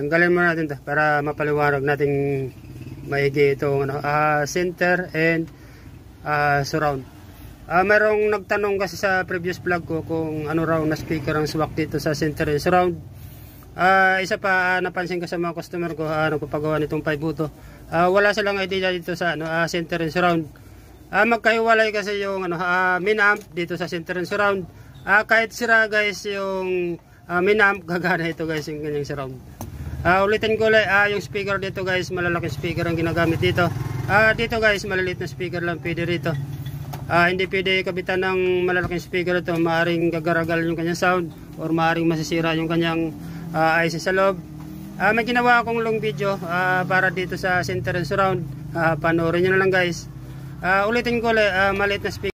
Tanggalin muna natin to para mapaliwanag natin maigi itong center and surround. Merong nagtanong kasi sa previous vlog ko kung ano raw na speaker ang swak dito sa center and surround. Isa pa napansin ko sa mga customer ko nagpapagawa nitong 5 buto. Wala silang idea dito sa center and surround. Magkahiwalay kasi yung min amp dito sa center and surround. Kahit sira guys yung min amp, gagana ito guys yung kanyang surround. Ulitin ko ulit, yung speaker dito guys, malalaking speaker ang ginagamit dito. Dito guys, maliliit na speaker lang pwede rito. Hindi pwede kabitan ng malalaking speaker ito. Maaring gagaragal yung kanyang sound or maaring masisira yung kanyang IC sa loob. May ginawa akong long video para dito sa center and surround. Panoorin nyo na lang guys. Ulitin ko ulit, maliit na speaker.